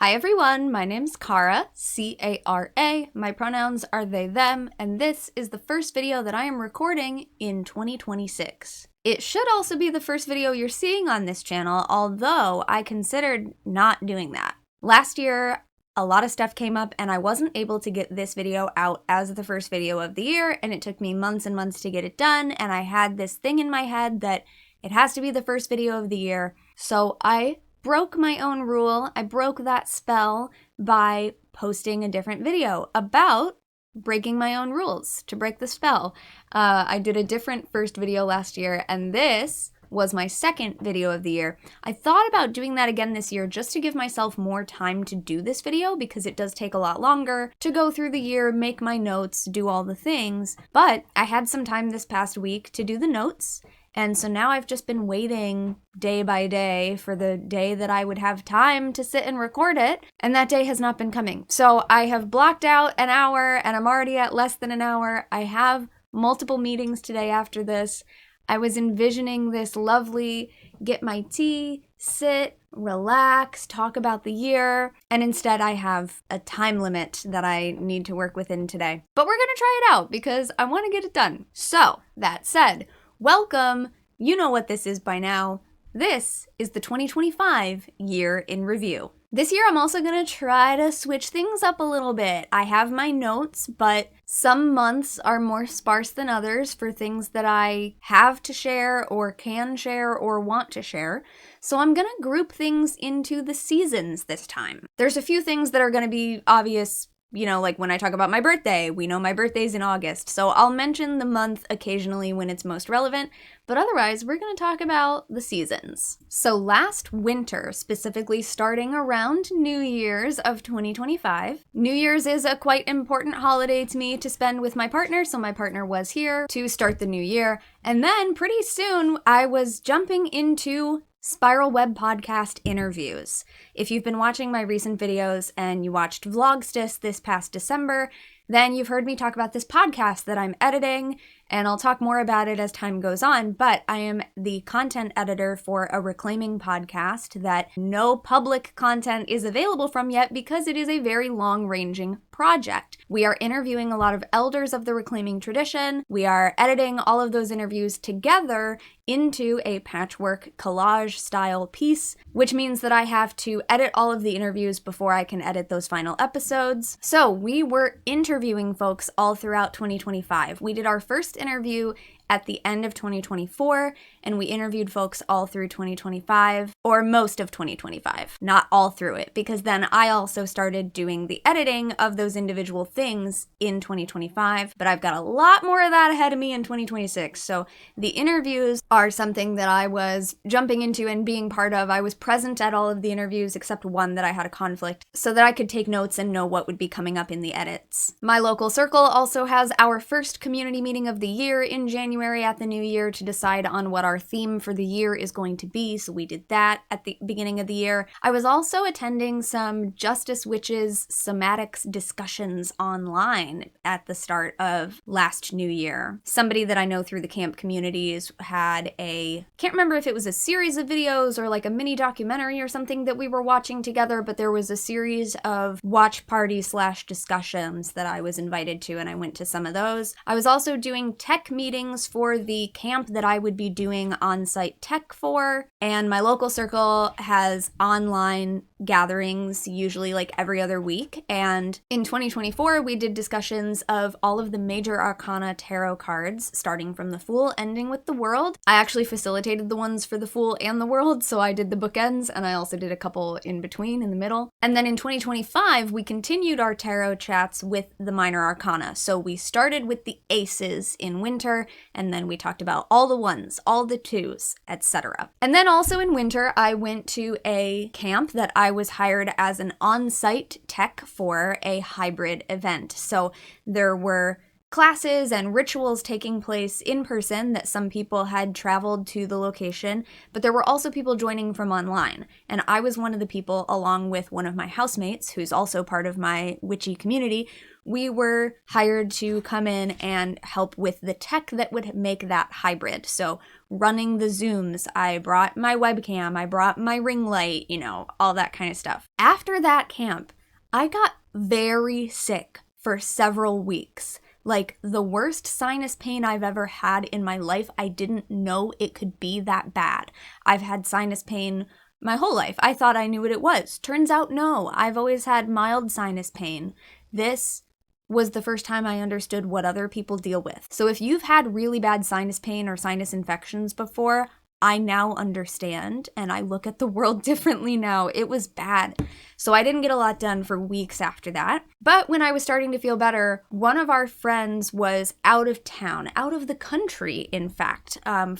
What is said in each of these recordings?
Hi everyone, my name's Cara, C-A-R-A, my pronouns are they, them, and this is the first video that I am recording in 2026. It should also be the first video you're seeing on this channel, although I considered not doing that. Last year, a lot of stuff came up and I wasn't able to get this video out as the first video of the year, and it took me months and months to get it done, and I had this thing in my head that it has to be the first video of the year, so I broke my own rule. I broke that spell by posting a different video about breaking my own rules to break the spell. I did a different first video last year, and this was my second video of the year. I thought about doing that again this year just to give myself more time to do this video because it does take a lot longer to go through the year, make my notes, do all the things. But I had some time this past week to do the notes, and so now I've just been waiting day by day for the day that I would have time to sit and record it, and that day has not been coming. So I have blocked out an hour, and I'm already at less than an hour. I have multiple meetings today after this. I was envisioning this lovely get my tea, sit, relax, talk about the year, and instead I have a time limit that I need to work within today. But we're gonna try it out because I want to get it done. So, that said, welcome! You know what this is by now. This is the 2025 year in review. This year I'm also going to try to switch things up a little bit. I have my notes, but some months are more sparse than others for things that I have to share or can share or want to share. So I'm going to group things into the seasons this time. There's a few things that are going to be obvious. You know, like when I talk about my birthday, we know my birthday's in August, so I'll mention the month occasionally when it's most relevant, but otherwise we're going to talk about the seasons. So last winter, specifically starting around New Year's of 2025, New Year's is a quite important holiday to me to spend with my partner, so my partner was here to start the new year, and then pretty soon I was jumping into Spiral Web podcast interviews. If you've been watching my recent videos and you watched Vlogstis this past December, then you've heard me talk about this podcast that I'm editing, and I'll talk more about it as time goes on, but I am the content editor for a Reclaiming podcast that no public content is available from yet because it is a very long-ranging project. We are interviewing a lot of elders of the Reclaiming tradition. We are editing all of those interviews together into a patchwork collage style piece, which means that I have to edit all of the interviews before I can edit those final episodes. So we were interviewing folks all throughout 2025. We did our first interview at the end of 2024, and we interviewed folks all through 2025, or most of 2025, not all through it, because then I also started doing the editing of those individual things in 2025, but I've got a lot more of that ahead of me in 2026, so the interviews are something that I was jumping into and being part of. I was present at all of the interviews except one that I had a conflict, so that I could take notes and know what would be coming up in the edits. My local circle also has our first community meeting of the year in January at the new year to decide on what our theme for the year is going to be, so we did that at the beginning of the year. I was also attending some Justice Witches somatics discussions online at the start of last new year. Somebody that I know through the camp communities had can't remember if it was a series of videos or like a mini documentary or something that we were watching together, but there was a series of watch party / discussions that I was invited to, and I went to some of those. I was also doing tech meetings for the camp that I would be doing on-site tech for, and my local circle has online gatherings usually like every other week, and in 2024 we did discussions of all of the major arcana tarot cards, starting from the Fool, ending with the World. I actually facilitated the ones for the Fool and the World, so I did the bookends, and I also did a couple in between, in the middle. And then in 2025 we continued our tarot chats with the minor arcana, so we started with the aces in winter, and then we talked about all the ones, all the twos, etc. And then also in winter, I went to a camp that I was hired as an on-site tech for a hybrid event. So there were classes and rituals taking place in person that some people had traveled to the location, but there were also people joining from online. And I was one of the people, along with one of my housemates, who's also part of my witchy community. We were hired to come in and help with the tech that would make that hybrid. So running the Zooms, I brought my webcam, I brought my ring light, all that kind of stuff. After that camp, I got very sick for several weeks. Like the worst sinus pain I've ever had in my life. I didn't know it could be that bad. I've had sinus pain my whole life. I thought I knew what it was. Turns out no, I've always had mild sinus pain. This was the first time I understood what other people deal with. So if you've had really bad sinus pain or sinus infections before, I now understand and I look at the world differently now. It was bad. So I didn't get a lot done for weeks after that. But when I was starting to feel better, one of our friends was out of town, out of the country, in fact, not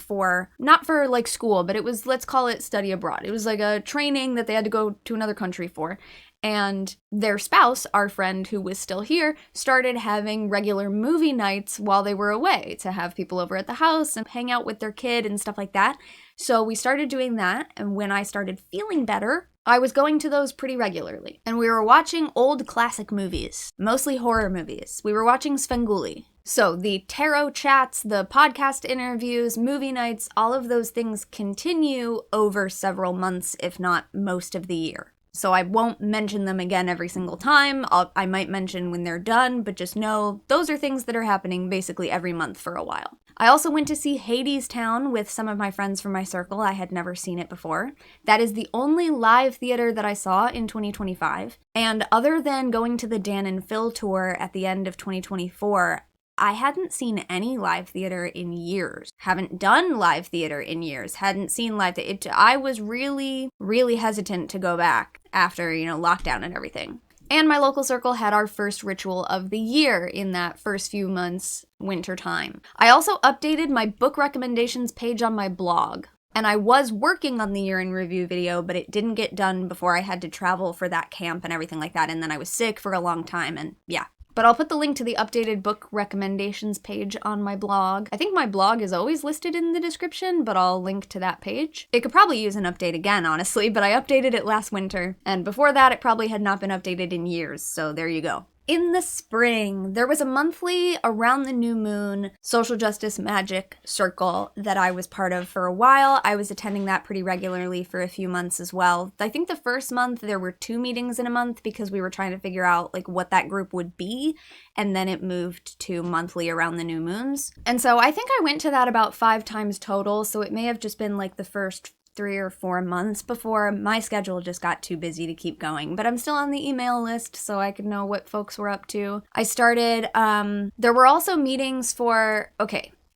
for like school, but it was, let's call it study abroad. It was like a training that they had to go to another country for. And their spouse, our friend who was still here, started having regular movie nights while they were away to have people over at the house and hang out with their kid and stuff like that. So we started doing that. And when I started feeling better, I was going to those pretty regularly. And we were watching old classic movies, mostly horror movies. We were watching Svengoolie. So the tarot chats, the podcast interviews, movie nights, all of those things continue over several months, if not most of the year. So I won't mention them again every single time. I might mention when they're done, but just know those are things that are happening basically every month for a while. I also went to see Hadestown with some of my friends from my circle. I had never seen it before. That is the only live theater that I saw in 2025. And other than going to the Dan and Phil tour at the end of 2024, I hadn't seen any live theater in years. Haven't done live theater in years. Hadn't seen live theater. I was really, really hesitant to go back after, lockdown and everything. And my local circle had our first ritual of the year in that first few months winter time. I also updated my book recommendations page on my blog. And I was working on the year in review video, but it didn't get done before I had to travel for that camp and everything like that. And then I was sick for a long time and yeah. But I'll put the link to the updated book recommendations page on my blog. I think my blog is always listed in the description, but I'll link to that page. It could probably use an update again, honestly, but I updated it last winter. And before that, it probably had not been updated in years, so there you go. In the spring, there was a monthly around the new moon social justice magic circle that I was part of for a while. I was attending that pretty regularly for a few months as well. I think the first month there were 2 meetings in a month because we were trying to figure out what that group would be. And then it moved to monthly around the new moons. And so I think I went to that about 5 times total. So it may have just been the first 3 or 4 months before my schedule just got too busy to keep going. But I'm still on the email list so I could know what folks were up to. I started, there were also meetings for,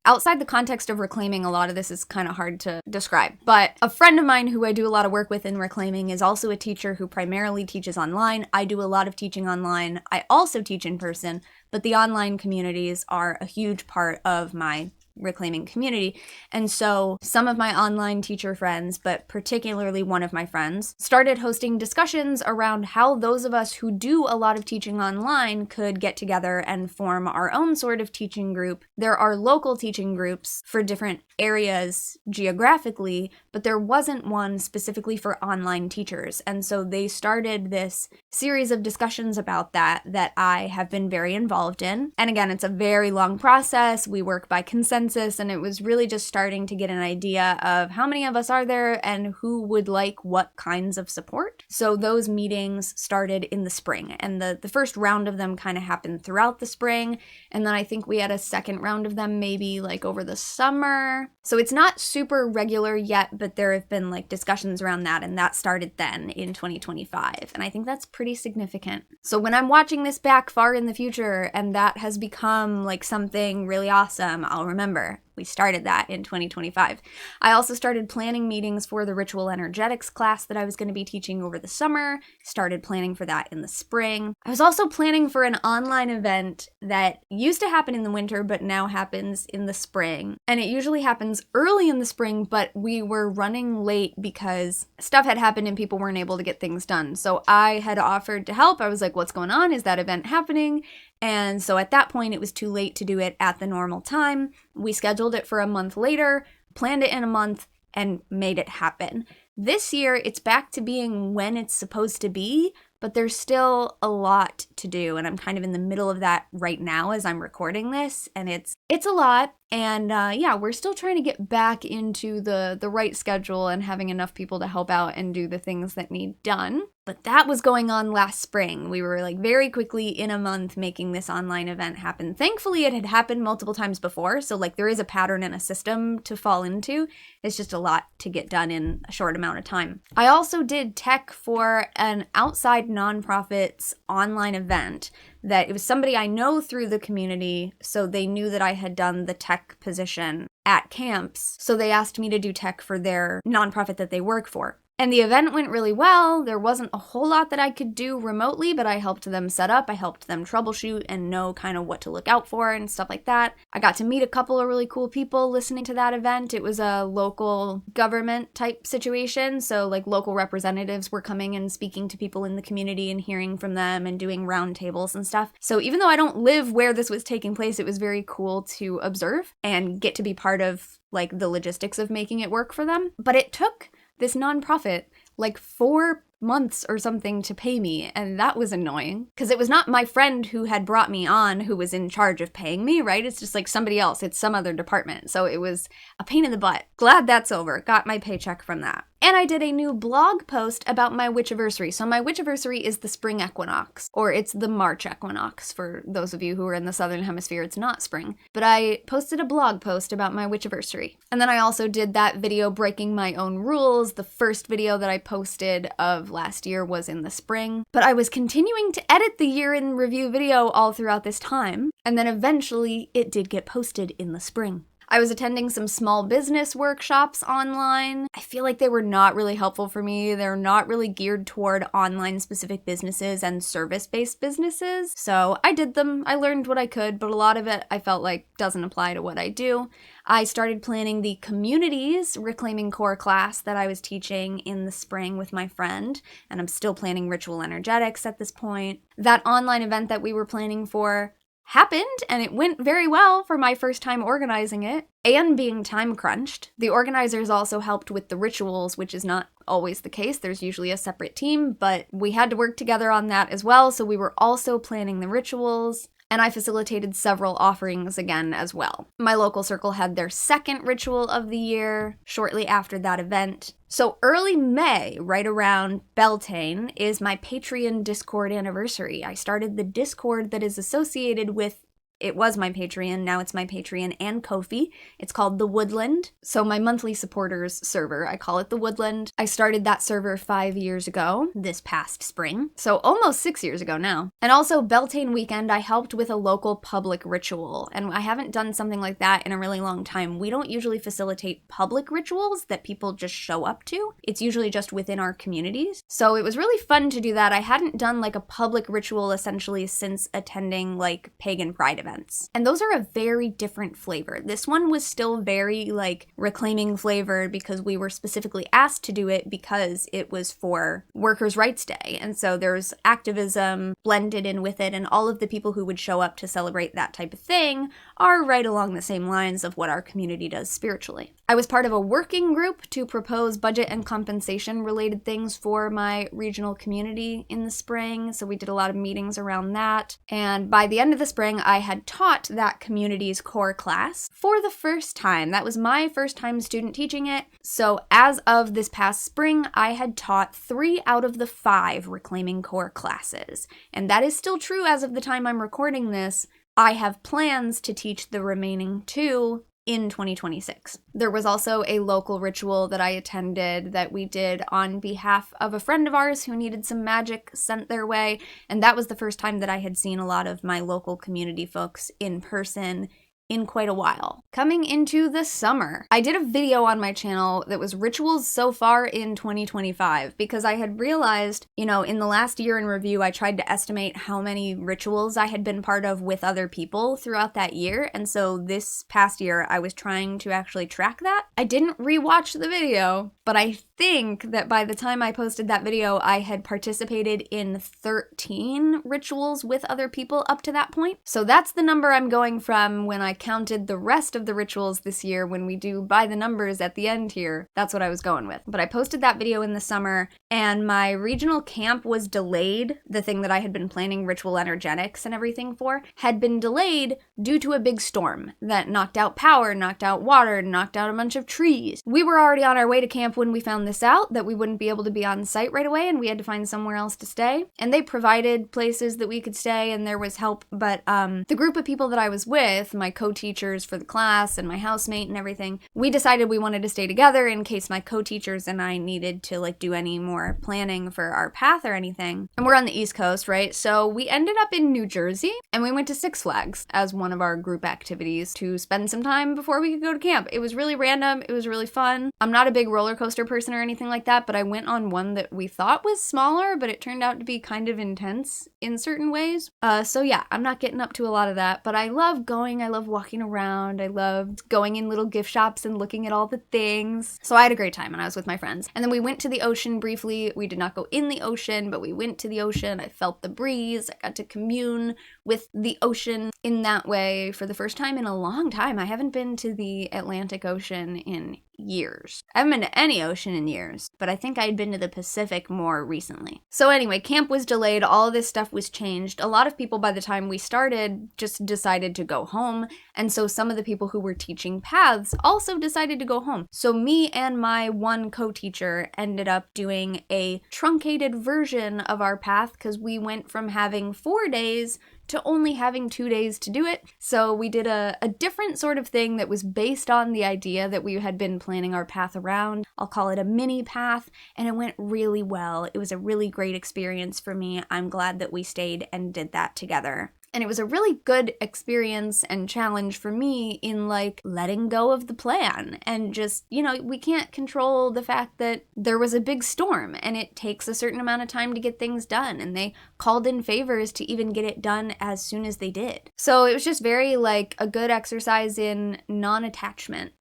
outside the context of reclaiming, a lot of this is kind of hard to describe. But a friend of mine who I do a lot of work with in reclaiming is also a teacher who primarily teaches online. I do a lot of teaching online. I also teach in person, but the online communities are a huge part of my reclaiming community. And so some of my online teacher friends, but particularly one of my friends, started hosting discussions around how those of us who do a lot of teaching online could get together and form our own sort of teaching group. There are local teaching groups for different areas geographically, but there wasn't one specifically for online teachers. And so they started this series of discussions about that I have been very involved in. And again, it's a very long process. We work by consensus, and it was really just starting to get an idea of how many of us are there and who would like what kinds of support. So those meetings started in the spring, and the first round of them kind of happened throughout the spring, and then I think we had a second round of them maybe over the summer. So it's not super regular yet, but there have been discussions around that, and that started then in 2025, and I think that's pretty significant. So when I'm watching this back far in the future and that has become something really awesome, I'll remember we started that in 2025. I also started planning meetings for the ritual energetics class that I was going to be teaching over the summer, started planning for that in the spring. I was also planning for an online event that used to happen in the winter, but now happens in the spring. And it usually happens early in the spring, but we were running late because stuff had happened and people weren't able to get things done. So I had offered to help. I was like, what's going on? Is that event happening? And so at that point, it was too late to do it at the normal time. We scheduled it for a month later, planned it in a month, and made it happen. This year, it's back to being when it's supposed to be, but there's still a lot to do, and I'm kind of in the middle of that right now as I'm recording this, and it's a lot. And yeah, we're still trying to get back into the right schedule and having enough people to help out and do the things that need done. But that was going on last spring. We were like very quickly in a month making this online event happen. Thankfully, it had happened multiple times before, so like there is a pattern and a system to fall into. It's just a lot to get done in a short amount of time. I also did tech for an outside nonprofit's online event that it was somebody I know through the community, so they knew that I had done the tech position at camps, so they asked me to do tech for their nonprofit that they work for. And the event went really well. There wasn't a whole lot that I could do remotely, but I helped them set up, I helped them troubleshoot and know kind of what to look out for and stuff like that. I got to meet a couple of really cool people listening to that event. It was a local government type situation, so like local representatives were coming and speaking to people in the community and hearing from them and doing roundtables and stuff. So even though I don't live where this was taking place, it was very cool to observe and get to be part of like the logistics of making it work for them. But it took this nonprofit like 4 months or something to pay me, and that was annoying because it was not my friend who had brought me on who was in charge of paying me, right? It's just like somebody else, it's some other department, so it was a pain in the butt. Glad that's over, got my paycheck from that. And I did a new blog post about my Witchiversary. So my Witchiversary is the spring equinox, or it's the March equinox for those of you who are in the southern hemisphere. It's not spring. But I posted a blog post about my Witchiversary. And then I also did that video breaking my own rules. The first video that I posted of last year was in the spring. But I was continuing to edit the year in review video all throughout this time. And then eventually it did get posted in the spring. I was attending some small business workshops online. I feel like they were not really helpful for me. They're not really geared toward online specific businesses and service-based businesses. So I did them. I learned what I could, but a lot of it I felt like doesn't apply to what I do. I started planning the community's Reclaiming Core class that I was teaching in the spring with my friend, and I'm still planning ritual energetics at this point. That online event that we were planning for happened, and it went very well for my first time organizing it and being time crunched. The organizers also helped with the rituals, which is not always the case. There's usually a separate team, but we had to work together on that as well, so we were also planning the rituals. And I facilitated several offerings again as well. My local circle had their second ritual of the year shortly after that event. So early May, right around Beltane, is my Patreon Discord anniversary. I started the Discord that is associated with it was my Patreon, now it's my Patreon and Ko-fi. It's called The Woodland. So my monthly supporters server, I call it The Woodland. I started that server 5 years ago, this past spring. So almost 6 years ago now. And also Beltane weekend, I helped with a local public ritual. And I haven't done something like that in a really long time. We don't usually facilitate public rituals that people just show up to. It's usually just within our communities. So it was really fun to do that. I hadn't done like a public ritual essentially since attending like pagan pride events. And those are a very different flavor. This one was still very like reclaiming flavored because we were specifically asked to do it because it was for Workers' Rights Day. And so there's activism blended in with it, and all of the people who would show up to celebrate that type of thing are right along the same lines of what our community does spiritually. I was part of a working group to propose budget and compensation related things for my regional community in the spring. So we did a lot of meetings around that. And by the end of the spring, I had taught that community's core class for the first time. That was my first time student teaching it. So as of this past spring, I had taught 3 out of the 5 Reclaiming Core classes. And that is still true as of the time I'm recording this. I have plans to teach the remaining 2 in 2026. There was also a local ritual that I attended that we did on behalf of a friend of ours who needed some magic sent their way, and that was the first time that I had seen a lot of my local community folks in person in quite a while. Coming into the summer, I did a video on my channel that was rituals so far in 2025 because I had realized, in the last year in review, I tried to estimate how many rituals I had been part of with other people throughout that year. And so this past year, I was trying to actually track that. I didn't rewatch the video, but I think that by the time I posted that video, I had participated in 13 rituals with other people up to that point. So that's the number I'm going from when I counted the rest of the rituals this year. When we do by the numbers at the end here, that's what I was going with. But I posted that video in the summer and my regional camp was delayed. The thing that I had been planning ritual energetics and everything for had been delayed due to a big storm that knocked out power, knocked out water, knocked out a bunch of trees. We were already on our way to camp when we found this out, that we wouldn't be able to be on site right away and we had to find somewhere else to stay. And they provided places that we could stay and there was help, but the group of people that I was with, my co-teachers for the class and my housemate and everything, we decided we wanted to stay together in case my co-teachers and I needed to do any more planning for our path or anything. And we're on the East Coast, right? So we ended up in New Jersey and we went to Six Flags as one of our group activities to spend some time before we could go to camp. It was really random. It was really fun. I'm not a big roller coaster person or anything like that, but I went on one that we thought was smaller, but it turned out to be kind of intense in certain ways. So yeah, I'm not getting up to a lot of that, but I love going. I love walking around. I loved going in little gift shops and looking at all the things. So I had a great time and I was with my friends. And then we went to the ocean briefly. We did not go in the ocean, but we went to the ocean. I felt the breeze. I got to commune with the ocean in that way for the first time in a long time. I haven't been to the Atlantic Ocean in years. I haven't been to any ocean in years, but I think I'd been to the Pacific more recently. So anyway, camp was delayed. All of this stuff was changed. A lot of people by the time we started just decided to go home. And so some of the people who were teaching paths also decided to go home. So me and my one co-teacher ended up doing a truncated version of our path because we went from having 4 days to only having 2 days to do it. So we did a different sort of thing that was based on the idea that we had been planning our path around. I'll call it a mini path, and it went really well. It was a really great experience for me. I'm glad that we stayed and did that together. And it was a really good experience and challenge for me in letting go of the plan and just, we can't control the fact that there was a big storm and it takes a certain amount of time to get things done. And they called in favors to even get it done as soon as they did. So it was just very a good exercise in non-attachment.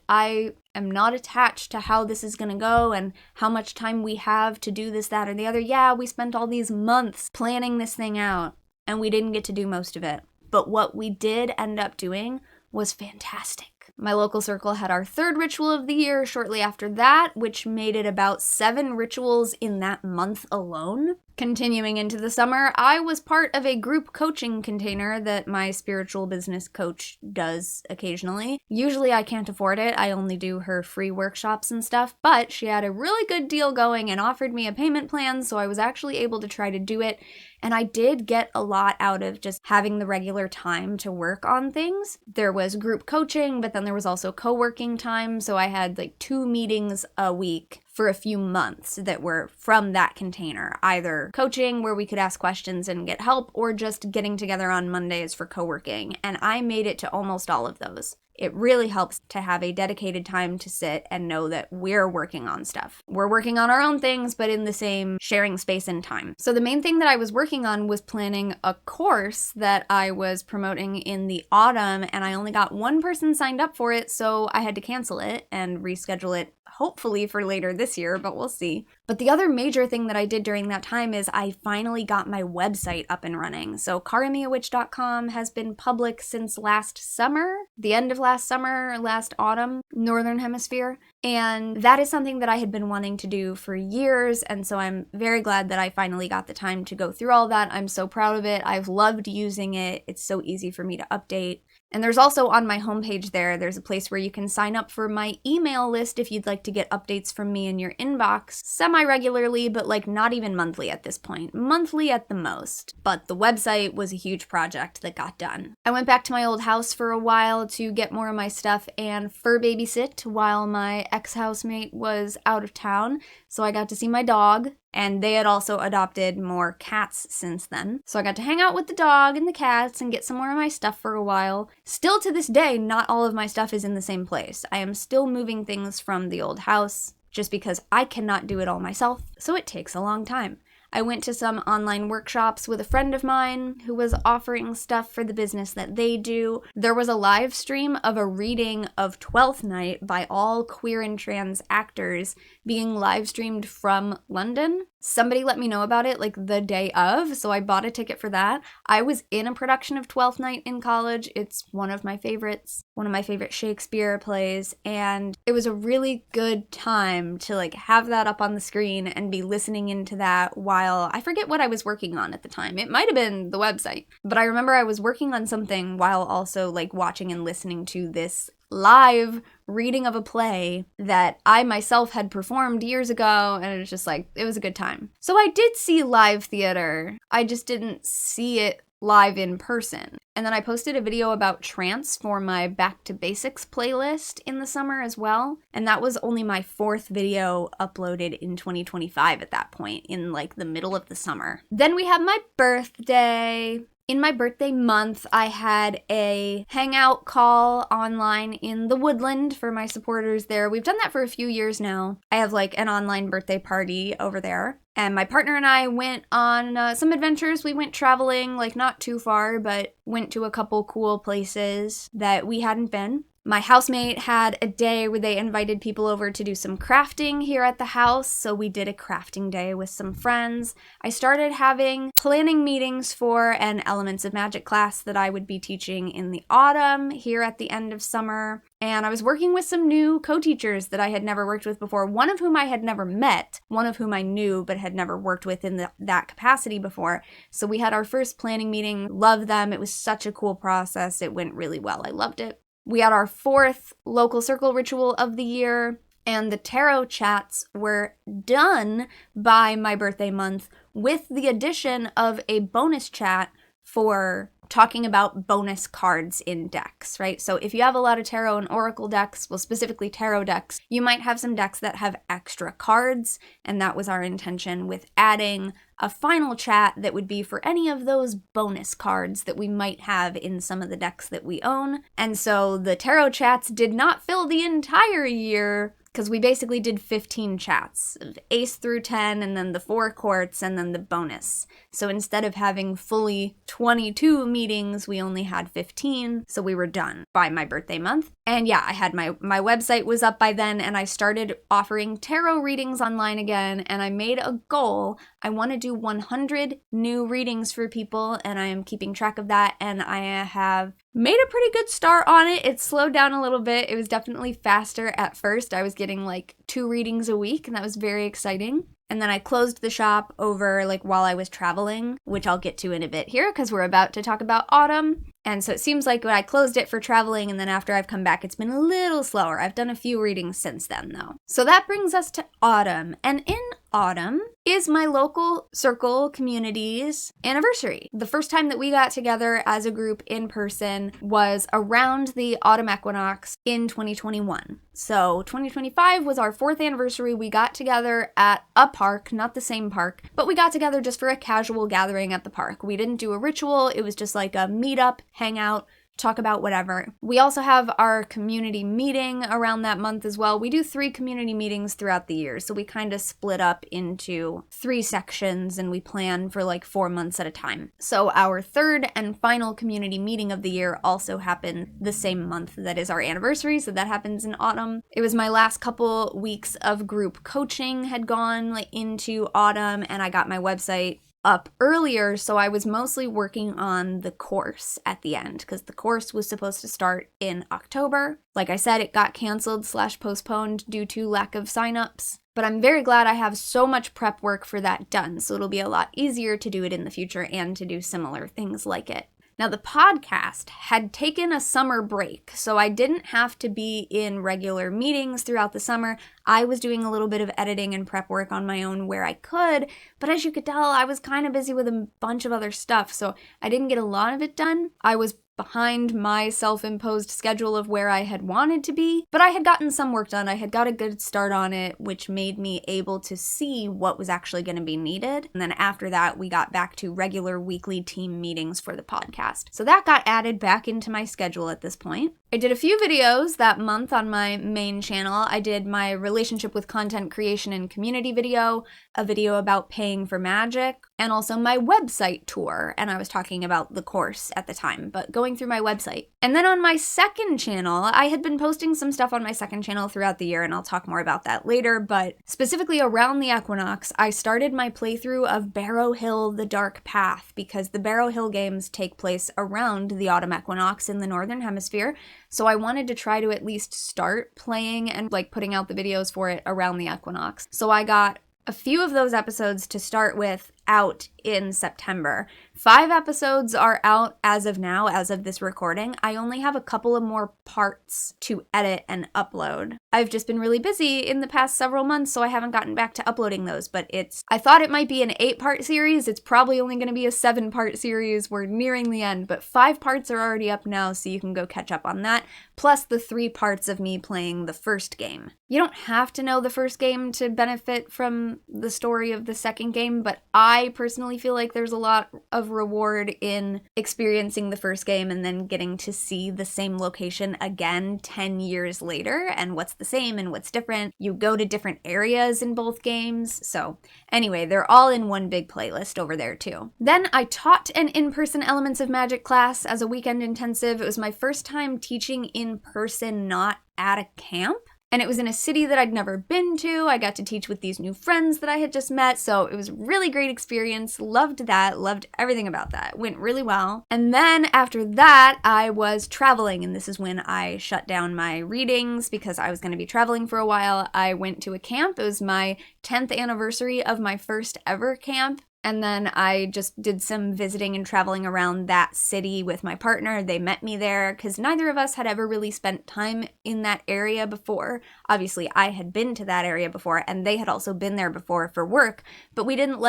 I am not attached to how this is going to go and how much time we have to do this, that, or the other. Yeah, we spent all these months planning this thing out. And we didn't get to do most of it. But what we did end up doing was fantastic. My local circle had our 3rd ritual of the year shortly after that, which made it about 7 rituals in that month alone. Continuing into the summer, I was part of a group coaching container that my spiritual business coach does occasionally. Usually I can't afford it. I only do her free workshops and stuff, but she had a really good deal going and offered me a payment plan, so I was actually able to try to do it. And I did get a lot out of just having the regular time to work on things. There was group coaching, but then there was also co-working time. So I had 2 meetings a week for a few months that were from that container, either coaching where we could ask questions and get help, or just getting together on Mondays for co-working. And I made it to almost all of those. It really helps to have a dedicated time to sit and know that we're working on stuff. We're working on our own things, but in the same sharing space and time. So the main thing that I was working on was planning a course that I was promoting in the autumn, and I only got 1 person signed up for it, so I had to cancel it and reschedule it hopefully for later this year, but we'll see. But the other major thing that I did during that time is I finally got my website up and running. So caramiawitch.com has been public since last summer, the end of last summer, last autumn, Northern Hemisphere. And that is something that I had been wanting to do for years. And so I'm very glad that I finally got the time to go through all that. I'm so proud of it. I've loved using it. It's so easy for me to update. And there's also on my homepage there's a place where you can sign up for my email list if you'd like to get updates from me in your inbox semi-regularly, but not even monthly at this point. Monthly at the most. But the website was a huge project that got done. I went back to my old house for a while to get more of my stuff and fur babysit while my ex-housemate was out of town. so I got to see my dog, and they had also adopted more cats since then. So I got to hang out with the dog and the cats and get some more of my stuff for a while. Still to this day, not all of my stuff is in the same place. I am still moving things from the old house just because I cannot do it all myself, so it takes a long time. I went to some online workshops with a friend of mine who was offering stuff for the business that they do. There was a live stream of a reading of Twelfth Night by all queer and trans actors being live streamed from London. Somebody let me know about it like the day of, so I bought a ticket for that. I was in a production of Twelfth Night in college. It's one of my favorites, one of my favorite Shakespeare plays, and it was a really good time to like have that up on the screen and be listening into that while I forget what I was working on at the time. It might have been the website, but I remember I was working on something while also like watching and listening to this live reading of a play that I myself had performed years ago, and it was just like, it was a good time. So I did see live theater, I just didn't see it live in person. And then I posted a video about trance for my Back to Basics playlist in the summer as well, and that was only my 4th video uploaded in 2025 at that point, in like the middle of the summer. Then we have my birthday. In my birthday month, I had a hangout call online in the Woodland for my supporters there. We've done that for a few years now. I have like an online birthday party over there. And my partner and I went on some adventures. We went traveling, like not too far, but went to a couple cool places that we hadn't been. My housemate had a day where they invited people over to do some crafting here at the house, so we did a crafting day with some friends. I started having planning meetings for an Elements of Magic class that I would be teaching in the autumn here at the end of summer. And I was working with some new co-teachers that I had never worked with before, one of whom I had never met, one of whom I knew but had never worked with in that capacity before. So we had our first planning meeting, loved them. It was such a cool process. It went really well. I loved it. We had our 4th local circle ritual of the year, and the tarot chats were done by my birthday month with the addition of a bonus chat for talking about bonus cards in decks, right? So if you have a lot of tarot and oracle decks, well, specifically tarot decks, you might have some decks that have extra cards, and that was our intention with adding a final chat that would be for any of those bonus cards that we might have in some of the decks that we own. And so the tarot chats did not fill the entire year, because we basically did 15 chats, ace through 10, and then the 4 courts, and then the bonus. So instead of having fully 22 meetings, we only had 15, so we were done by my birthday month. And yeah, I had my website was up by then, and I started offering tarot readings online again, and I made a goal. I want to do 100 new readings for people, and I am keeping track of that, and I have made a pretty good start on it. It slowed down a little bit. It was definitely faster at first. I was getting like 2 readings a week, and that was very exciting. And then I closed the shop over like while I was traveling, which I'll get to in a bit here because we're about to talk about autumn. And so it seems like when I closed it for traveling, and then after I've come back, it's been a little slower. I've done a few readings since then, though. So that brings us to autumn. And in autumn is my local circle community's anniversary. The first time that we got together as a group in person was around the autumn equinox in 2021. So 2025 was our 4th anniversary. We got together at a park, not the same park, but we got together just for a casual gathering at the park. We didn't do a ritual. It was just like a meetup, hangout, talk about whatever. We also have our community meeting around that month as well. We do 3 community meetings throughout the year, so we kind of split up into 3 sections, and we plan for like 4 months at a time. So our 3rd and final community meeting of the year also happened the same month that is our anniversary, so that happens in autumn. It was my last couple weeks of group coaching had gone like into autumn, and I got my website up earlier, so I was mostly working on the course at the end because the course was supposed to start in October. Like I said, it got canceled/postponed due to lack of signups, but I'm very glad I have so much prep work for that done, so it'll be a lot easier to do it in the future and to do similar things like it. Now, the podcast had taken a summer break, so I didn't have to be in regular meetings throughout the summer. I was doing a little bit of editing and prep work on my own where I could, but as you could tell, I was kind of busy with a bunch of other stuff, so I didn't get a lot of it done. I was behind my self-imposed schedule of where I had wanted to be, but I had gotten some work done. I had got a good start on it, which made me able to see what was actually going to be needed. And then after that, we got back to regular weekly team meetings for the podcast. So that got added back into my schedule at this point. I did a few videos that month on my main channel. I did my relationship with content creation and community video, a video about paying for magic, and also my website tour. And I was talking about the course at the time, but going through my website. And then on my second channel, I had been posting some stuff on my second channel throughout the year, and I'll talk more about that later, but specifically around the equinox, I started my playthrough of Barrow Hill: The Dark Path, because the Barrow Hill games take place around the autumn equinox in the northern hemisphere. So I wanted to try to at least start playing and like putting out the videos for it around the equinox. So I got a few of those episodes to start with out in September. 5 episodes are out as of now, as of this recording. I only have a couple of more parts to edit and upload. I've just been really busy in the past several months, so I haven't gotten back to uploading those, but I thought it might be an 8-part series. It's probably only going to be a 7-part series. We're nearing the end, but 5 parts are already up now, so you can go catch up on that, plus the 3 parts of me playing the first game. You don't have to know the first game to benefit from the story of the second game, but I personally feel like there's a lot of reward in experiencing the first game and then getting to see the same location again 10 years later, and what's the same and what's different. You go to different areas in both games. So anyway, they're all in one big playlist over there too. Then I taught an in-person Elements of Magic class as a weekend intensive. It was my first time teaching in person, not at a camp. And it was in a city that I'd never been to. I got to teach with these new friends that I had just met, so it was a really great experience. Loved that, loved everything about that. It went really well. And then after that, I was traveling, and this is when I shut down my readings because I was going to be traveling for a while. I went to a camp. It was my 10th anniversary of my first ever camp. And then I just did some visiting and traveling around that city with my partner. They met me there because neither of us had ever really spent time in that area before. Obviously, I had been to that area before, and they had also been there before for work, but we didn't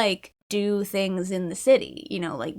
do things in the city,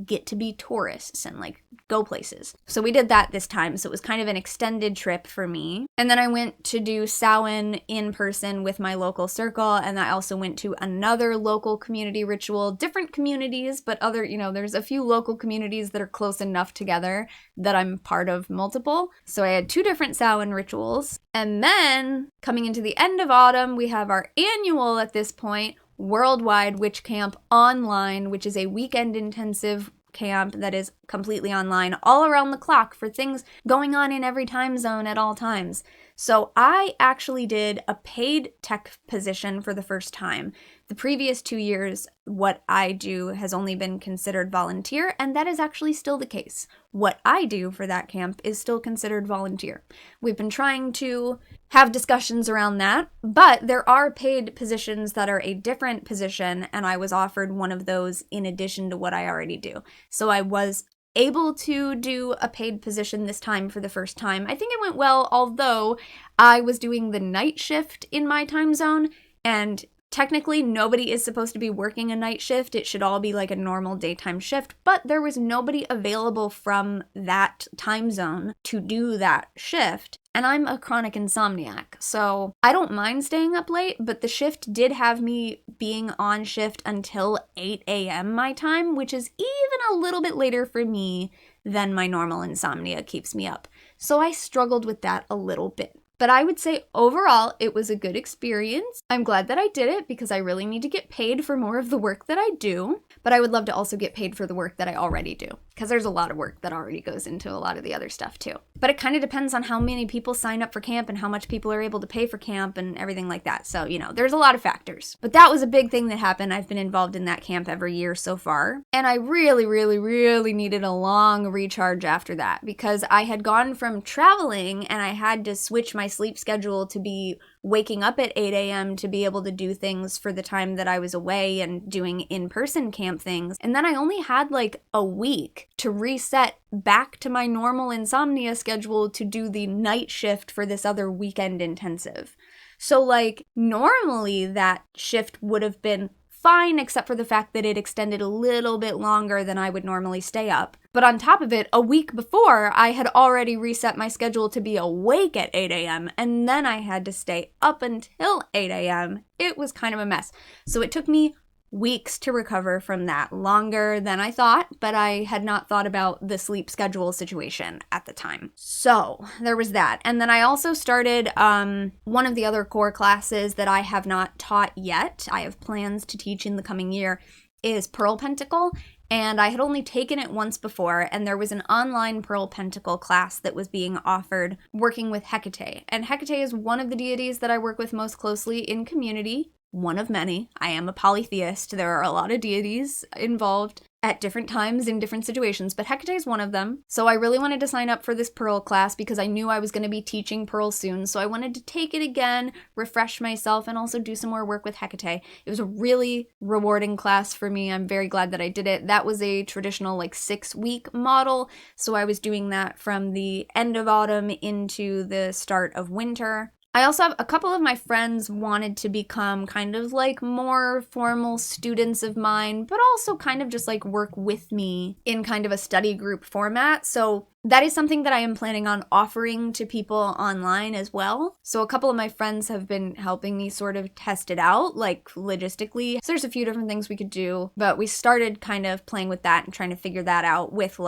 get to be tourists and go places. So we did that this time, so it was kind of an extended trip for me. And then I went to do Samhain in person with my local circle, and I also went to another local community ritual, different communities, but there's a few local communities that are close enough together that I'm part of multiple. So I had 2 different Samhain rituals. And then coming into the end of autumn, we have our annual, at this point, Worldwide Witch Camp Online, which is a weekend intensive camp that is completely online all around the clock for things going on in every time zone at all times. So I actually did a paid tech position for the first time. The previous 2 years, what I do has only been considered volunteer, and that is actually still the case. What I do for that camp is still considered volunteer. We've been trying to have discussions around that, but there are paid positions that are a different position, and I was offered one of those in addition to what I already do. So I was able to do a paid position this time for the first time. I think it went well, although I was doing the night shift in my time zone, and technically, nobody is supposed to be working a night shift. It should all be like a normal daytime shift, but there was nobody available from that time zone to do that shift. And I'm a chronic insomniac, so I don't mind staying up late, but the shift did have me being on shift until 8 a.m. my time, which is even a little bit later for me than my normal insomnia keeps me up. So I struggled with that a little bit. But I would say overall, it was a good experience. I'm glad that I did it because I really need to get paid for more of the work that I do. But I would love to also get paid for the work that I already do, because there's a lot of work that already goes into a lot of the other stuff too. But it kind of depends on how many people sign up for camp and how much people are able to pay for camp and everything like that. So, there's a lot of factors. But that was a big thing that happened. I've been involved in that camp every year so far. And I really, really, really needed a long recharge after that, because I had gone from traveling and I had to switch my sleep schedule to be waking up at 8 a.m. to be able to do things for the time that I was away and doing in-person camp things. And then I only had a week to reset back to my normal insomnia schedule to do the night shift for this other weekend intensive. So normally that shift would have been fine, except for the fact that it extended a little bit longer than I would normally stay up. But on top of it, a week before, I had already reset my schedule to be awake at 8 a.m., and then I had to stay up until 8 a.m. It was kind of a mess. So it took me weeks to recover from that, longer than I thought, but I had not thought about the sleep schedule situation at the time. So there was that. And then I also started one of the other core classes that I have not taught yet. I have plans to teach in the coming year is Pearl Pentacle. And I had only taken it once before, and there was an online Pearl Pentacle class that was being offered working with Hecate. And Hecate is one of the deities that I work with most closely in community. One of many. I am a polytheist. There are a lot of deities involved at different times in different situations, but Hecate is one of them. So I really wanted to sign up for this Pearl class because I knew I was going to be teaching Pearl soon. So I wanted to take it again, refresh myself, and also do some more work with Hecate. It was a really rewarding class for me. I'm very glad that I did it. That was a traditional 6-week model. So I was doing that from the end of autumn into the start of winter. I also have a couple of my friends wanted to become kind of more formal students of mine, but also kind of just work with me in kind of a study group format. So that is something that I am planning on offering to people online as well. So a couple of my friends have been helping me sort of test it out, logistically. So there's a few different things we could do, but we started kind of playing with that and trying to figure that out with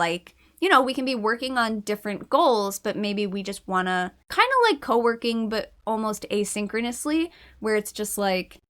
we can be working on different goals, but maybe we just want to kind of co-working, but almost asynchronously, where it's just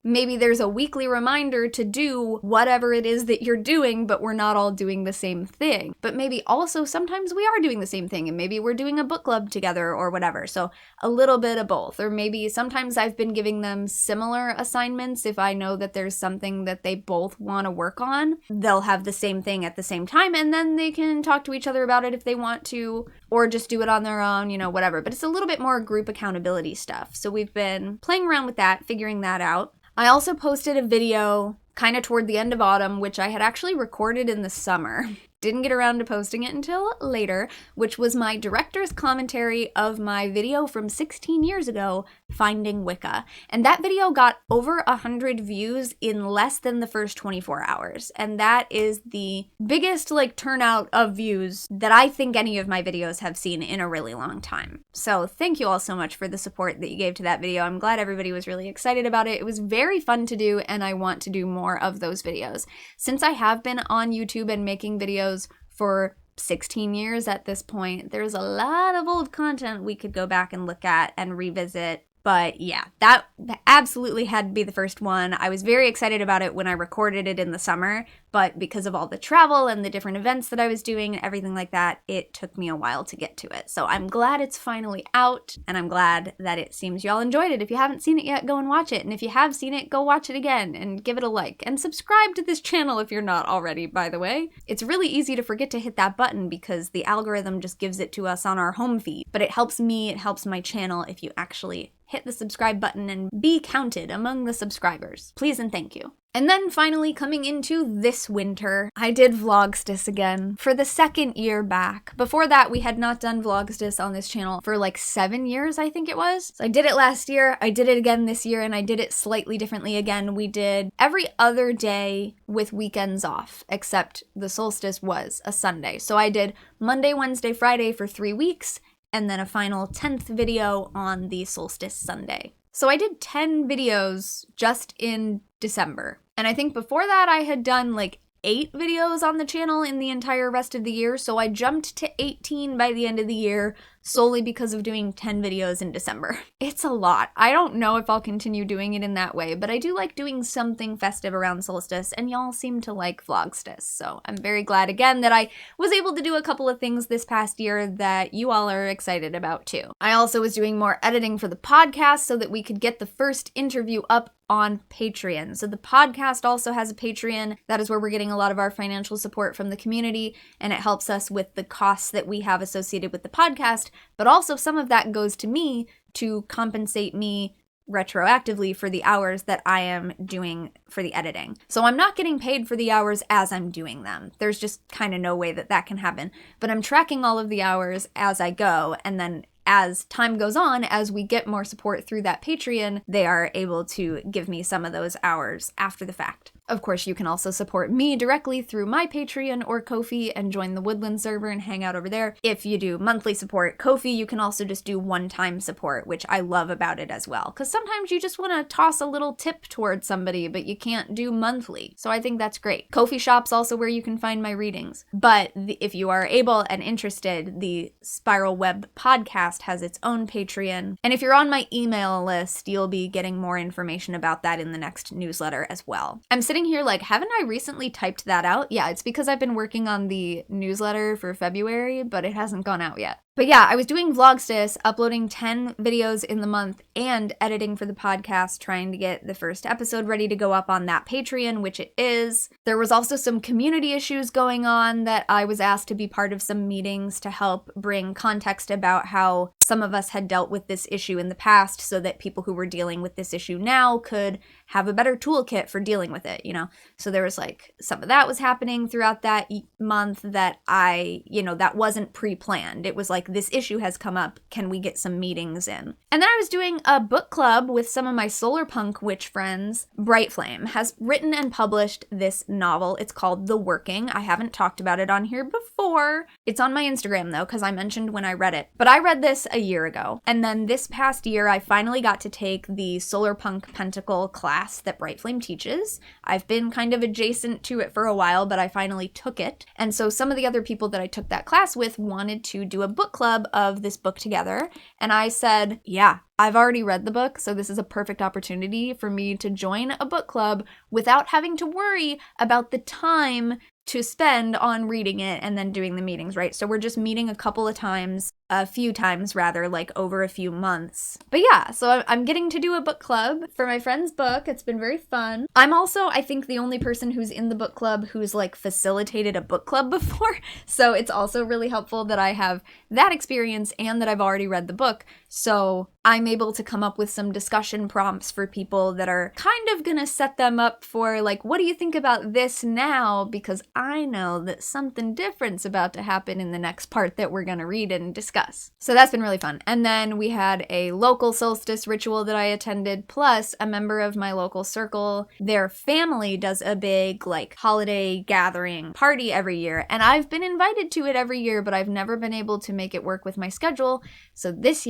maybe there's a weekly reminder to do whatever it is that you're doing, but we're not all doing the same thing. But maybe also sometimes we are doing the same thing, and maybe we're doing a book club together or whatever. So a little bit of both. Or maybe sometimes I've been giving them similar assignments. If I know that there's something that they both want to work on, they'll have the same thing at the same time, and then they can talk to each other about it if they want to, or just do it on their own, whatever. But it's a little bit more group accountability stuff. So we've been playing around with that, figuring that out. I also posted a video kind of toward the end of autumn, which I had actually recorded in the summer. Didn't get around to posting it until later, which was my director's commentary of my video from 16 years ago, Finding Wicca. And that video got over 100 views in less than the first 24 hours. And that is the biggest turnout of views that I think any of my videos have seen in a really long time. So thank you all so much for the support that you gave to that video. I'm glad everybody was really excited about it. It was very fun to do, and I want to do more of those videos. Since I have been on YouTube and making videos for 16 years at this point, there's a lot of old content we could go back and look at and revisit. But yeah, that absolutely had to be the first one. I was very excited about it when I recorded it in the summer, but because of all the travel and the different events that I was doing and everything like that, it took me a while to get to it. So I'm glad it's finally out, and I'm glad that it seems y'all enjoyed it. If you haven't seen it yet, go and watch it. And if you have seen it, go watch it again and give it a like. And subscribe to this channel if you're not already, by the way. It's really easy to forget to hit that button because the algorithm just gives it to us on our home feed. But it helps me, it helps my channel if you actually hit the subscribe button and be counted among the subscribers. Please and thank you. And then finally, coming into this winter, I did Vlogstis again for the second year back. Before that, we had not done Vlogstis on this channel for 7 years, I think it was. So I did it last year, I did it again this year, and I did it slightly differently again. We did every other day with weekends off, except the solstice was a Sunday. So I did Monday, Wednesday, Friday for 3 weeks, and then a final 10th video on the solstice Sunday. So I did 10 videos just in December. And I think before that I had done 8 videos on the channel in the entire rest of the year, so I jumped to 18 by the end of the year solely because of doing 10 videos in December. It's a lot. I don't know if I'll continue doing it in that way, but I do like doing something festive around solstice, and y'all seem to like Vlogstis, so I'm very glad again that I was able to do a couple of things this past year that you all are excited about too. I also was doing more editing for the podcast so that we could get the first interview up on Patreon. So the podcast also has a Patreon. That is where we're getting a lot of our financial support from the community, and it helps us with the costs that we have associated with the podcast, but also some of that goes to me to compensate me retroactively for the hours that I am doing for the editing. So I'm not getting paid for the hours as I'm doing them. There's just kind of no way that that can happen, but I'm tracking all of the hours as I go, and then as time goes on, as we get more support through that Patreon, they are able to give me some of those hours after the fact. Of course, you can also support me directly through my Patreon or Ko-fi and join the Woodland server and hang out over there. If you do monthly support Ko-fi, you can also just do one-time support, which I love about it as well. Because sometimes you just want to toss a little tip towards somebody, but you can't do monthly. So I think that's great. Ko-fi shop's also where you can find my readings. But if you are able and interested, the Spiral Web podcast has its own Patreon. And if you're on my email list, you'll be getting more information about that in the next newsletter as well. I'm sitting here like, haven't I recently typed that out? Yeah, it's because I've been working on the newsletter for February, but it hasn't gone out yet. But yeah, I was doing Vlogmas, uploading 10 videos in the month and editing for the podcast, trying to get the first episode ready to go up on that Patreon, which it is. There was also some community issues going on that I was asked to be part of some meetings to help bring context about how some of us had dealt with this issue in the past so that people who were dealing with this issue now could have a better toolkit for dealing with it, you know? So there was like some of that was happening throughout that month that that wasn't pre-planned. It was like, this issue has come up, can we get some meetings in? And then I was doing a book club with some of my solarpunk witch friends. Bright Flame has written and published this novel. It's called The Working. I haven't talked about it on here before. It's on my Instagram though, because I mentioned when I read it. But I read this a year ago. And then this past year, I finally got to take the Solarpunk Pentacle class that Bright Flame teaches. I've been kind of adjacent to it for a while, but I finally took it. And so some of the other people that I took that class with wanted to do a book club of this book together. And I said, yeah, I've already read the book, so this is a perfect opportunity for me to join a book club without having to worry about the time to spend on reading it and then doing the meetings, right? So we're just meeting a few times rather, like over a few months. But yeah, so I'm getting to do a book club for my friend's book. It's been very fun. I'm also, I think, the only person who's in the book club who's like facilitated a book club before. So it's also really helpful that I have that experience and that I've already read the book. So I'm able to come up with some discussion prompts for people that are kind of gonna set them up for like, what do you think about this now? Because I know that something different's about to happen in the next part that we're gonna read and discuss. So that's been really fun. And then we had a local solstice ritual that I attended, plus a member of my local circle, their family does a big like holiday gathering party every year. And I've been invited to it every year, but I've never been able to make it work with my schedule. So this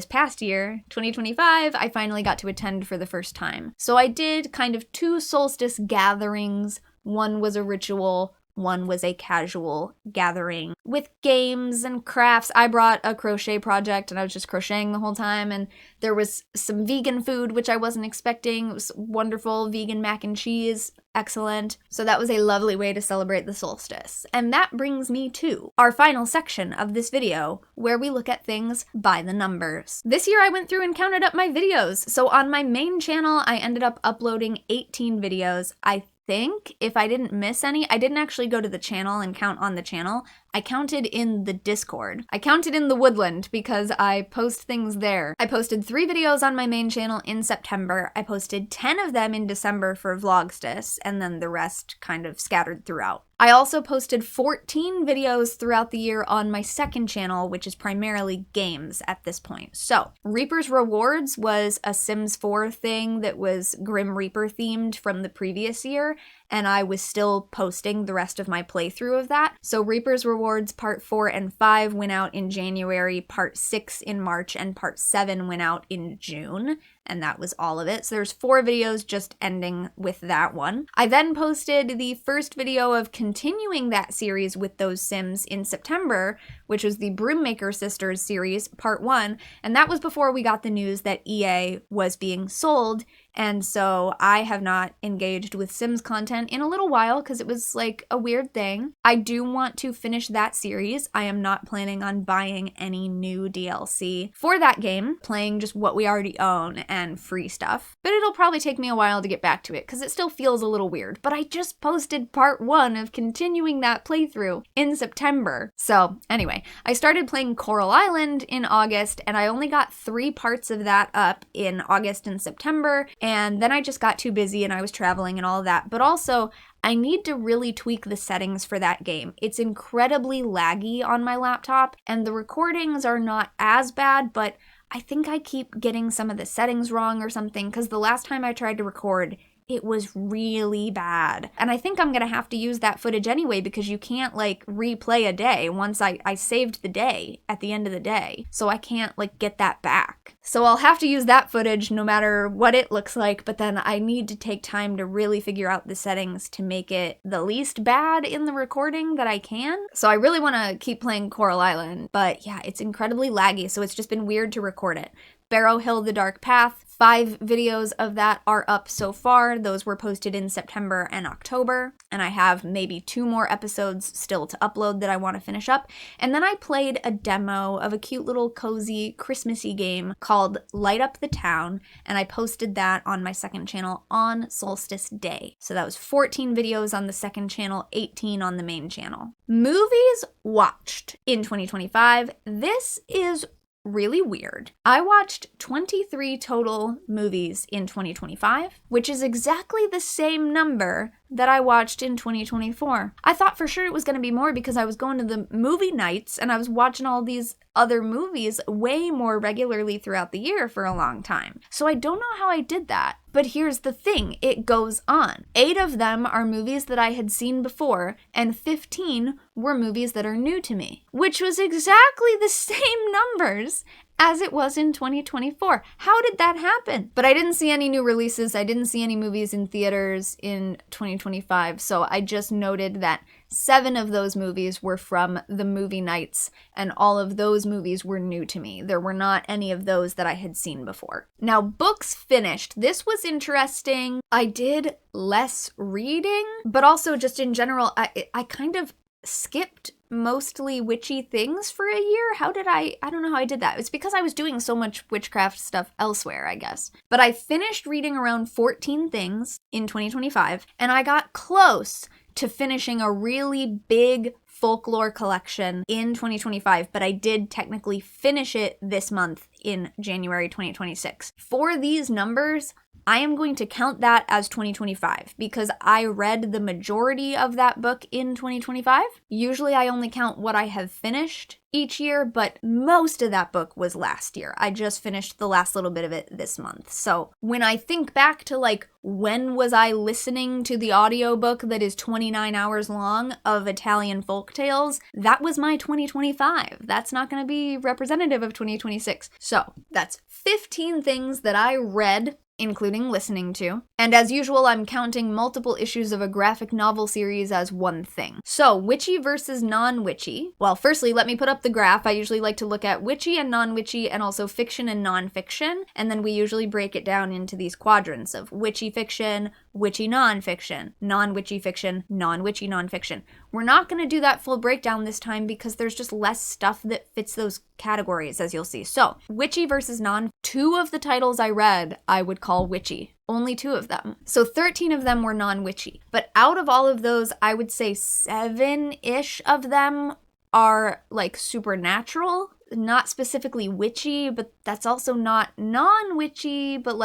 past year, 2025, I finally got to attend for the first time. So I did kind of 2 solstice gatherings. One was a ritual, one was a casual gathering with games and crafts. I brought a crochet project and I was just crocheting the whole time, and there was some vegan food, which I wasn't expecting. It was wonderful vegan mac and cheese. Excellent. So that was a lovely way to celebrate the solstice. And that brings me to our final section of this video, where we look at things by the numbers. This year I went through and counted up my videos. So on my main channel, I ended up uploading 18 videos. I think if I didn't miss any, I didn't actually go to the channel and count on the channel. I counted in the Discord. I counted in the Woodland because I post things there. I posted 3 videos on my main channel in September. I posted 10 of them in December for Vlogmas, and then the rest kind of scattered throughout. I also posted 14 videos throughout the year on my second channel, which is primarily games at this point. So, Reaper's Rewards was a Sims 4 thing that was Grim Reaper themed from the previous year, and I was still posting the rest of my playthrough of that. So Reaper's Rewards Part 4 and 5 went out in January, Part 6 in March, and Part 7 went out in June. And that was all of it. So there's 4 videos just ending with that one. I then posted the first video of continuing that series with those Sims in September, which was the Broommaker Sisters series, Part 1. And that was before we got the news that EA was being sold. And so I have not engaged with Sims content in a little while because it was like a weird thing. I do want to finish that series. I am not planning on buying any new DLC for that game, playing just what we already own and free stuff. But it'll probably take me a while to get back to it because it still feels a little weird. But I just posted Part 1 of continuing that playthrough in September. So anyway, I started playing Coral Island in August, and I only got 3 parts of that up in August and September. And then I just got too busy and I was traveling and all of that. But also, I need to really tweak the settings for that game. It's incredibly laggy on my laptop, and the recordings are not as bad, but I think I keep getting some of the settings wrong or something, because the last time I tried to record, it was really bad. And I think I'm gonna have to use that footage anyway because you can't like replay a day once I saved the day at the end of the day. So I can't like get that back. So I'll have to use that footage no matter what it looks like, but then I need to take time to really figure out the settings to make it the least bad in the recording that I can. So I really want to keep playing Coral Island, but yeah, it's incredibly laggy, so it's just been weird to record it. Barrow Hill: The Dark Path, 5 videos of that are up so far. Those were posted in September and October, and I have maybe 2 more episodes still to upload that I want to finish up. And then I played a demo of a cute little cozy Christmassy game called Light Up the Town, and I posted that on my second channel on Solstice Day. So that was 14 videos on the second channel, 18 on the main channel. Movies watched in 2025. This is really weird. I watched 23 total movies in 2025, which is exactly the same number that I watched in 2024. I thought for sure it was going to be more because I was going to the movie nights and I was watching all these other movies way more regularly throughout the year for a long time. So I don't know how I did that. But here's the thing, it goes on. 8 of them are movies that I had seen before, and 15 were movies that are new to me, which was exactly the same numbers as it was in 2024. How did that happen? But I didn't see any new releases. I didn't see any movies in theaters in 2025, so I just noted that 7 of those movies were from the movie nights, and all of those movies were new to me. There were not any of those that I had seen before. Now, books finished. This was interesting. I did less reading, but also just in general, I kind of skipped mostly witchy things for a year. I don't know how I did that. It's because I was doing so much witchcraft stuff elsewhere, I guess. But I finished reading around 14 things in 2025, and I got close to finishing a really big folklore collection in 2025, but I did technically finish it this month in January 2026. For these numbers, I am going to count that as 2025 because I read the majority of that book in 2025. Usually I only count what I have finished each year, but most of that book was last year. I just finished the last little bit of it this month. So when I think back to like, when was I listening to the audiobook that is 29 hours long of Italian folktales? That was my 2025. That's not going to be representative of 2026. So that's 15 things that I read, including listening to. And as usual, I'm counting multiple issues of a graphic novel series as one thing. So, witchy versus non-witchy. Well, firstly, let me put up the graph. I usually like to look at witchy and non-witchy and also fiction and non-fiction. And then we usually break it down into these quadrants of witchy fiction, witchy non-fiction, non-witchy fiction, non-witchy non-fiction. We're not going to do that full breakdown this time because there's just less stuff that fits those categories, as you'll see. So, witchy versus non, 2 of the titles I read I would call witchy. Only 2 of them. So 13 of them were non-witchy. But out of all of those, I would say 7-ish of them are like supernatural. Not specifically witchy, but that's also not non-witchy, but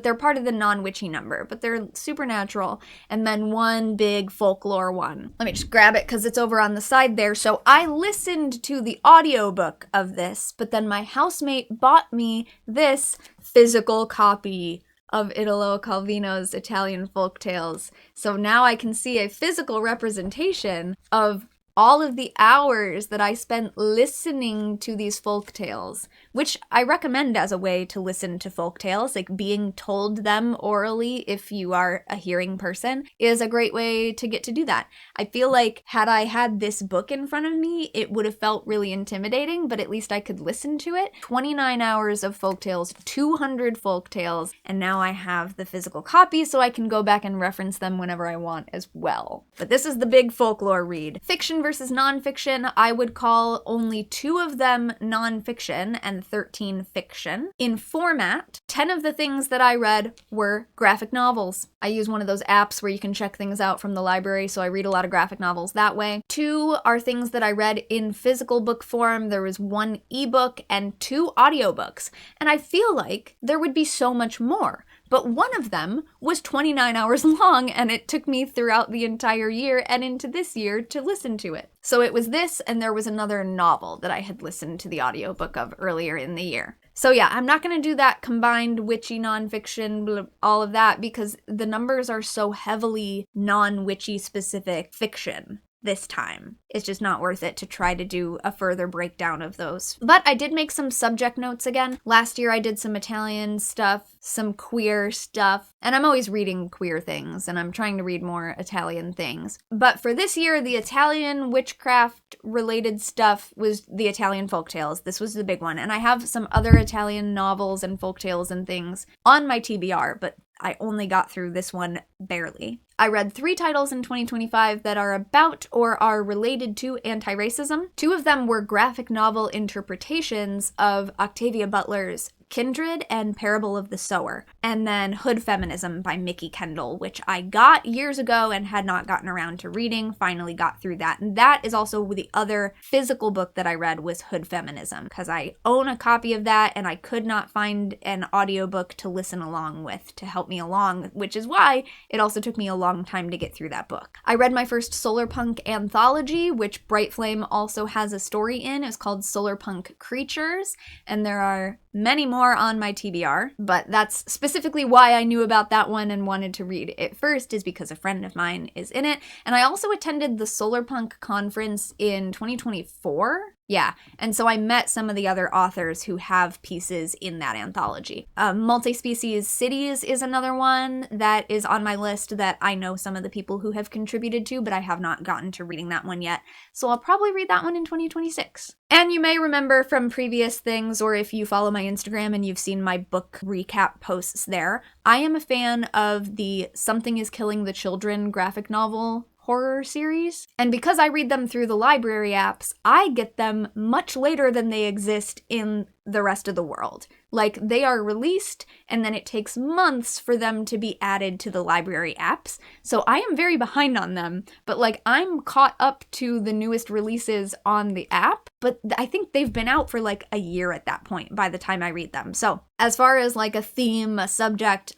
they're part of the non-witchy number, but they're supernatural. And then 1 big folklore one. Let me just grab it because it's over on the side there. So I listened to the audiobook of this, but then my housemate bought me this physical copy of Italo Calvino's Italian folktales. So now I can see a physical representation of all of the hours that I spent listening to these folktales, which I recommend as a way to listen to folktales, like being told them orally if you are a hearing person is a great way to get to do that. I feel like had I had this book in front of me, it would have felt really intimidating, but at least I could listen to it. 29 hours of folktales, 200 folktales, and now I have the physical copy so I can go back and reference them whenever I want as well. But this is the big folklore read. Fiction versus nonfiction, I would call only 2 of them nonfiction and 13 fiction. In format, 10 of the things that I read were graphic novels. I use one of those apps where you can check things out from the library, so I read a lot of graphic novels that way. 2 are things that I read in physical book form. There was 1 ebook and 2 audiobooks. And I feel like there would be so much more. But one of them was 29 hours long, and it took me throughout the entire year and into this year to listen to it. So it was this, and there was another novel that I had listened to the audiobook of earlier in the year. So yeah, I'm not going to do that combined witchy nonfiction, all of that, because the numbers are so heavily non-witchy specific fiction this time. It's just not worth it to try to do a further breakdown of those. But I did make some subject notes again. Last year I did some Italian stuff, some queer stuff, and I'm always reading queer things, and I'm trying to read more Italian things. But for this year, the Italian witchcraft related stuff was the Italian folktales. This was the big one. And I have some other Italian novels and folktales and things on my TBR, but I only got through this one barely. I read 3 titles in 2025 that are about or are related to anti-racism. 2 of them were graphic novel interpretations of Octavia Butler's Kindred and Parable of the Sower, and then Hood Feminism by Mickey Kendall, which I got years ago and had not gotten around to reading, finally got through that. And that is also the other physical book that I read was Hood Feminism, because I own a copy of that and I could not find an audiobook to listen along with to help me along, which is why it also took me a long time to get through that book. I read my first solarpunk anthology, which Bright Flame also has a story in. It's called Solarpunk Creatures, and there are many more on my TBR, but that's specifically why I knew about that one and wanted to read it first, is because a friend of mine is in it. And I also attended the Solarpunk conference in 2024. Yeah, and so I met some of the other authors who have pieces in that anthology. Multi-Species Cities is another one that is on my list that I know some of the people who have contributed to, but I have not gotten to reading that one yet. So I'll probably read that one in 2026. And you may remember from previous things, or if you follow my Instagram and you've seen my book recap posts there, I am a fan of the Something is Killing the Children graphic novel horror series. And because I read them through the library apps, I get them much later than they exist in the rest of the world. Like, they are released and then it takes months for them to be added to the library apps. So I am very behind on them, but like, I'm caught up to the newest releases on the app, but I think they've been out for like a year at that point by the time I read them. So as far as like a theme, a subject,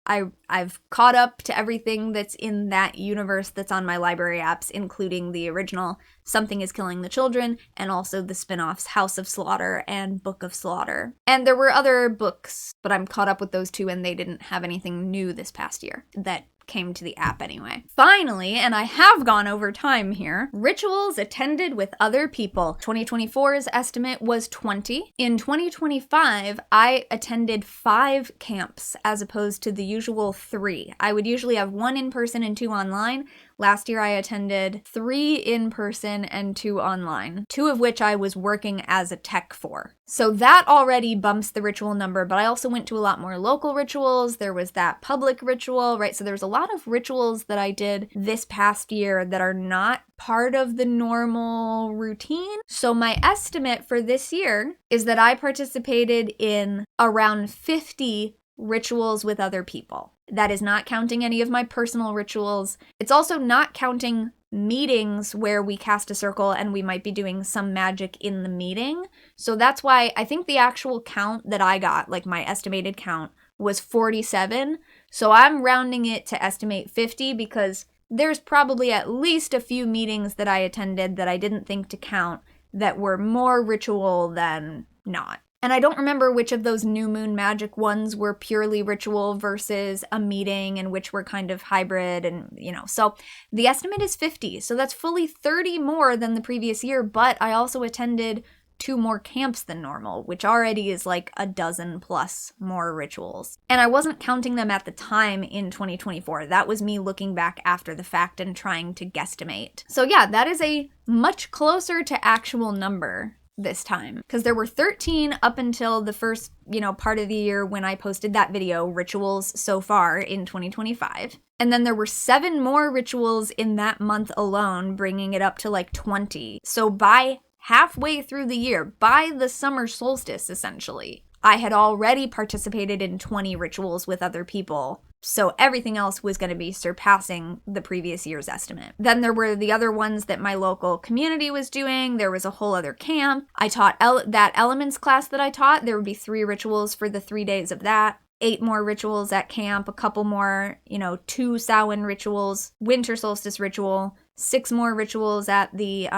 I've caught up to everything that's in that universe that's on my library apps, including the original Something is Killing the Children, and also the spin-offs House of Slaughter and Book of Slaughter. And there were other books, but I'm caught up with those 2, and they didn't have anything new this past year that came to the app anyway. Finally, and I have gone over time here, rituals attended with other people. 2024's estimate was 20. In 2025, I attended 5 camps as opposed to the usual 3. I would usually have 1 in person and 2 online. Last year I attended 3 in person and 2 online, 2 of which I was working as a tech for. So that already bumps the ritual number, but I also went to a lot more local rituals. There was that public ritual, right? So there's a lot of rituals that I did this past year that are not part of the normal routine. So my estimate for this year is that I participated in around 50 rituals with other people. That is not counting any of my personal rituals. It's also not counting meetings where we cast a circle and we might be doing some magic in the meeting. So that's why I think the actual count that I got, like my estimated count, was 47. So I'm rounding it to estimate 50 because there's probably at least a few meetings that I attended that I didn't think to count that were more ritual than not. And I don't remember which of those new moon magic ones were purely ritual versus a meeting and which were kind of hybrid and, so the estimate is 50. So that's fully 30 more than the previous year, but I also attended 2 more camps than normal, which already is like a dozen plus more rituals. And I wasn't counting them at the time in 2024. That was me looking back after the fact and trying to guesstimate. So yeah, that is a much closer to actual number this time, because there were 13 up until the first, part of the year when I posted that video, rituals so far in 2025. And then there were 7 more rituals in that month alone, bringing it up to like 20. So by halfway through the year, by the summer solstice, essentially, I had already participated in 20 rituals with other people. So everything else was going to be surpassing the previous year's estimate. Then there were the other ones that my local community was doing. There was a whole other camp. I taught that elements class that I taught. There would be 3 rituals for the 3 days of that. 8 more rituals at camp, a couple more, 2 Samhain rituals, winter solstice ritual, 6 more rituals at the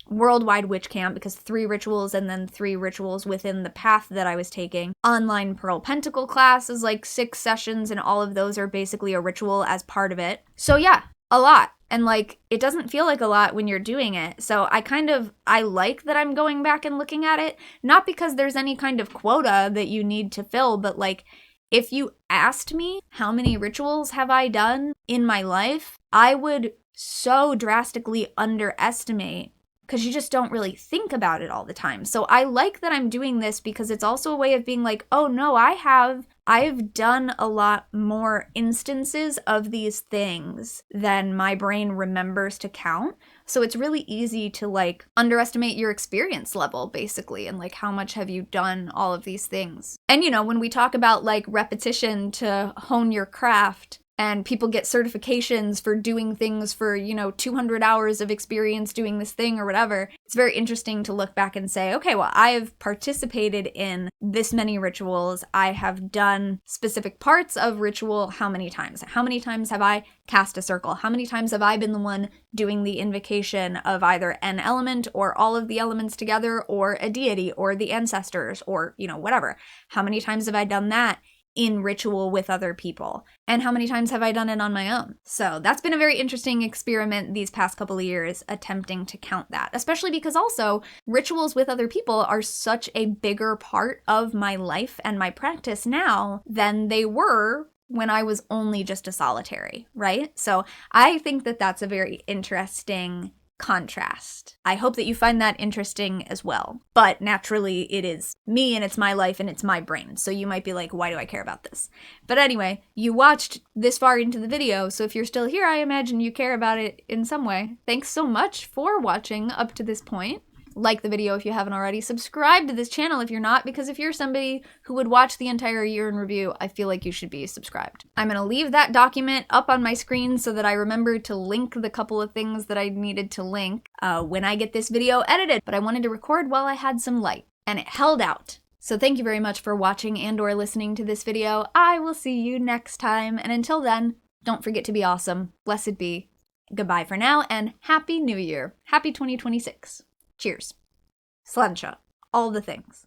Worldwide Witch Camp, because 3 rituals and then 3 rituals within the path that I was taking. Online Pearl Pentacle class is like 6 sessions, and all of those are basically a ritual as part of it. So yeah, a lot. And like, it doesn't feel like a lot when you're doing it. So I like that I'm going back and looking at it, not because there's any kind of quota that you need to fill, but like, if you asked me how many rituals have I done in my life, I would so drastically underestimate, because you just don't really think about it all the time. So I like that I'm doing this, because it's also a way of being like, oh no, I've done a lot more instances of these things than my brain remembers to count. So it's really easy to like underestimate your experience level, basically, and like how much have you done all of these things. And you know, when we talk about like repetition to hone your craft, and people get certifications for doing things for, 200 hours of experience doing this thing or whatever, it's very interesting to look back and say, okay, well, I've participated in this many rituals. I have done specific parts of ritual how many times? How many times have I cast a circle? How many times have I been the one doing the invocation of either an element or all of the elements together, or a deity or the ancestors, or, whatever? How many times have I done that in ritual with other people? And how many times have I done it on my own? So that's been a very interesting experiment these past couple of years, attempting to count that, especially because also rituals with other people are such a bigger part of my life and my practice now than they were when I was only just a solitary, right? So I think that that's a very interesting contrast. I hope that you find that interesting as well. But naturally, it is me and it's my life and it's my brain. So you might be like, why do I care about this? But anyway, you watched this far into the video, so if you're still here, I imagine you care about it in some way. Thanks so much for watching up to this point. Like the video if you haven't already. Subscribe to this channel if you're not, because if you're somebody who would watch the entire year in review, I feel like you should be subscribed. I'm going to leave that document up on my screen so that I remember to link the couple of things that I needed to link when I get this video edited. But I wanted to record while I had some light, and it held out. So thank you very much for watching and or listening to this video. I will see you next time, and until then, don't forget to be awesome. Blessed be. Goodbye for now, and Happy New Year. Happy 2026. Cheers. Sluncha. All the things.